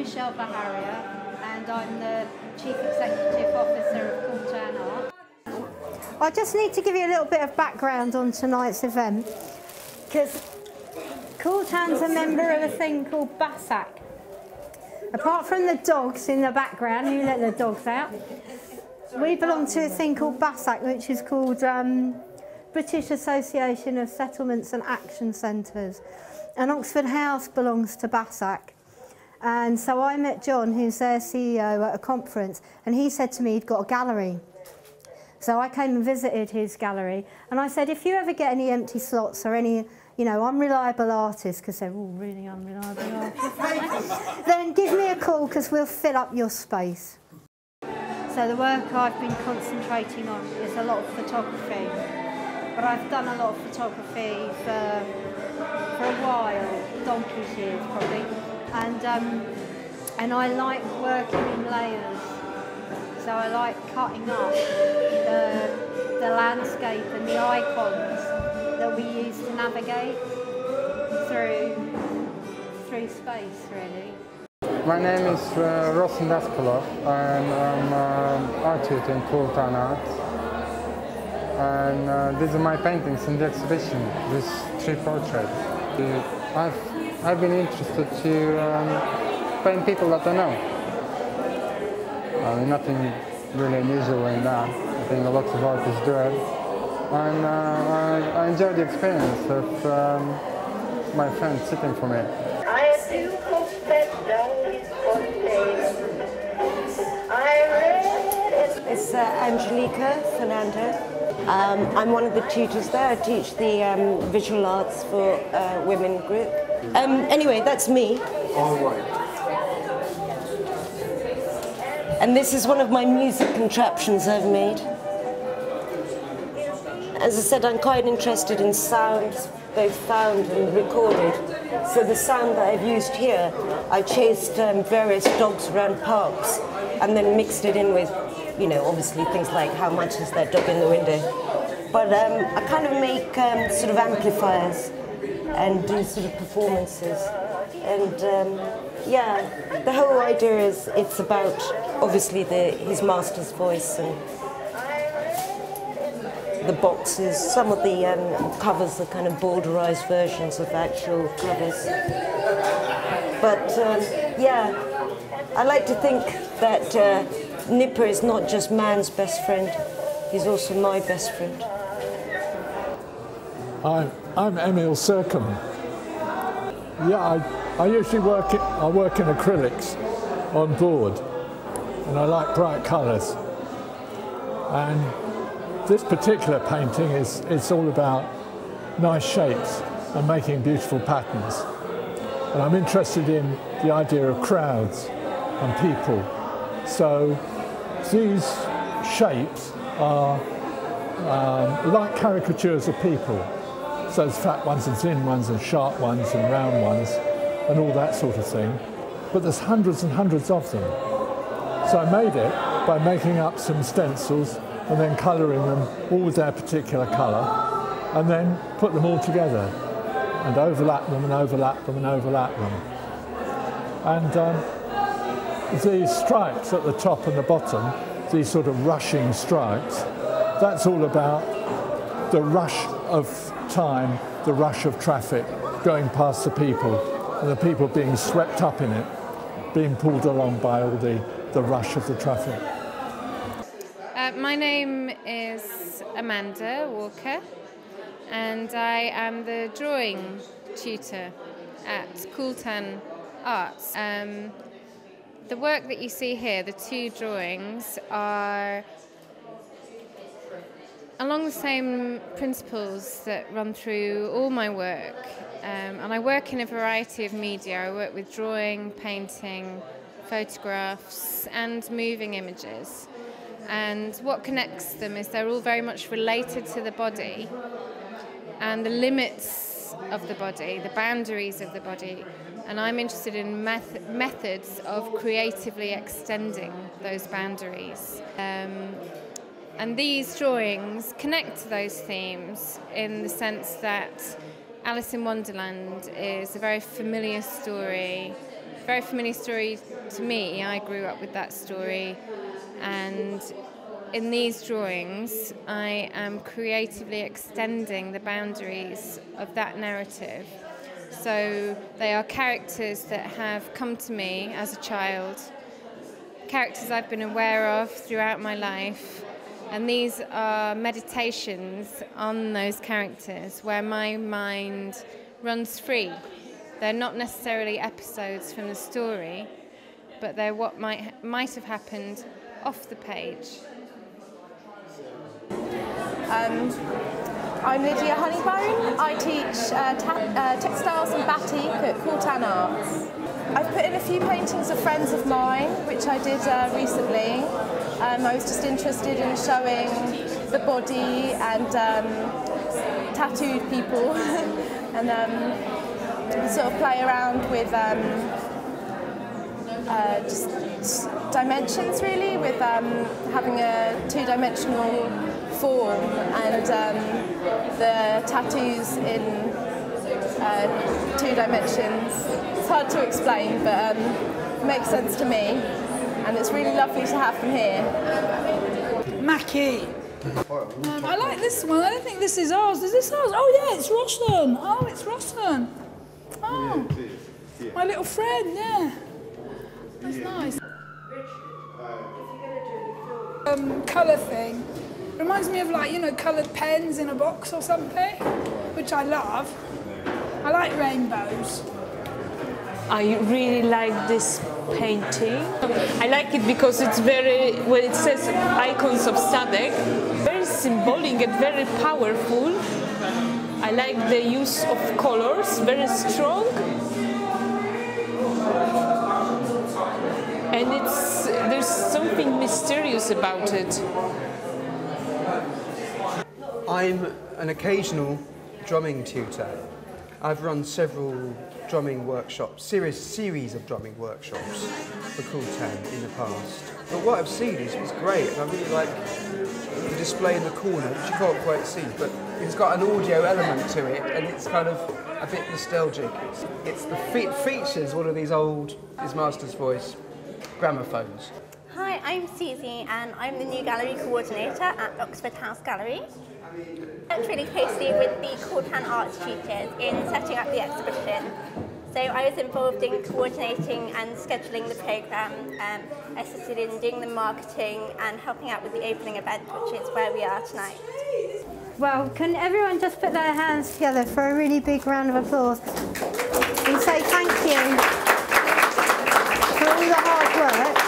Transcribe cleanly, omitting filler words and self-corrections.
Michelle Baharia, and I'm the Chief Executive Officer of CoolTan Arts. I just need to give you a little bit of background on tonight's event, because CoolTan's a member of a thing called BASAC. Apart from the dogs in the background, you let the dogs out, we belong to a thing called BASAC, which is called British Association of Settlements and Action Centres. And Oxford House belongs to BASAC. And so I met John, who's their CEO, at a conference, and he said to me he'd got a gallery. So I came and visited his gallery, and I said, if you ever get any empty slots or any, you know, unreliable artists, because they're all really unreliable artists, then give me a call, because we'll fill up your space. So the work I've been concentrating on is a lot of photography, but I've done a lot of photography for a while, donkey's years probably, and I like working in layers. So I like cutting up the landscape and the icons that we use to navigate through space, really. My name is Rosen Daskolov, and I'm an art tutor in CoolTan Arts. And these are my paintings in the exhibition, these 3 portraits. I've been interested to paint people that I know. Nothing really unusual in that. I think lots of artists do it. And I enjoy the experience of my friend sitting for me. I do confess always It's Angelica Fernando. I'm one of the tutors there. I teach the visual arts for women group. Anyway, that's me. All right. And this is one of my music contraptions I've made. As I said, I'm quite interested in sounds, both found and recorded. So the sound that I've used here, I chased various dogs around parks and then mixed it in with, you know, obviously things like how much is that dog in the window. But I kind of make sort of amplifiers and do sort of performances. And yeah, the whole idea is it's about obviously his master's voice and the boxes. Some of the covers are kind of borderized versions of actual covers. But yeah, I like to think that Nipper is not just man's best friend, he's also my best friend. I'm Emil Sercom. Yeah, I usually work in acrylics on board, and I like bright colours. And this particular painting is all about nice shapes and making beautiful patterns. And I'm interested in the idea of crowds and people. So these shapes are like caricatures of people. So there's fat ones and thin ones and sharp ones and round ones and all that sort of thing. But there's hundreds and hundreds of them. So I made it by making up some stencils and then colouring them all with their particular colour, and then put them all together and overlap them and overlap them and overlap them. And these stripes at the top and the bottom, these sort of rushing stripes, that's all about the rush of time, the rush of traffic going past the people, and the people being swept up in it, being pulled along by all the rush of the traffic. My name is Amanda Walker, and I am the drawing tutor at CoolTan Arts. The work that you see here, the 2 drawings, are along the same principles that run through all my work. And I work in a variety of media. I work with drawing, painting, photographs, and moving images. And what connects them is they're all very much related to the body and the limits of the body, the boundaries of the body. And I'm interested in methods of creatively extending those boundaries. And these drawings connect to those themes in the sense that Alice in Wonderland is a very familiar story very familiar story to me. I grew up with that story, and in these drawings I am creatively extending the boundaries of that narrative. So they are characters that have come to me as a child, characters I've been aware of throughout my life, and these are meditations on those characters where my mind runs free. They're not necessarily episodes from the story, but they're what might have happened off the page. I'm Lydia Honeybone. I teach textiles and batik at CoolTan Arts. I've put in a few paintings of friends of mine, which I did recently. I was just interested in showing the body and tattooed people and sort of play around with just dimensions really, with having a two-dimensional form and the tattoos in 2 dimensions. It's hard to explain, but it makes sense to me, and it's really lovely to have them here. Mackie. I like this one. I don't think this is ours. Is this ours? Oh yeah, it's Roshan. Oh, it's Roshan. Oh, my little friend, yeah. That's nice. Colour thing. Reminds me of, like, you know, coloured pens in a box or something, which I love. I like rainbows. I really like this painting. I like it because it's very, when it says icons of Sadek, very symbolic and very powerful. I like the use of colors, very strong. And there's something mysterious about it. I'm an occasional drumming tutor. I've run several drumming workshops, series of drumming workshops for CoolTan in the past. But what I've seen is great, and I really like the display in the corner, which you can't quite see, but it's got an audio element to it, and it's kind of a bit nostalgic. It features one of these old, His Master's Voice gramophones. Hi, I'm Susie, and I'm the new gallery coordinator at Oxford House Gallery. I worked really closely with the CoolTan Arts tutors in setting up the exhibition. So I was involved in coordinating and scheduling the programme, assisted in doing the marketing and helping out with the opening event, which is where we are tonight. Well, can everyone just put their hands together for a really big round of applause and say thank you for all the hard work.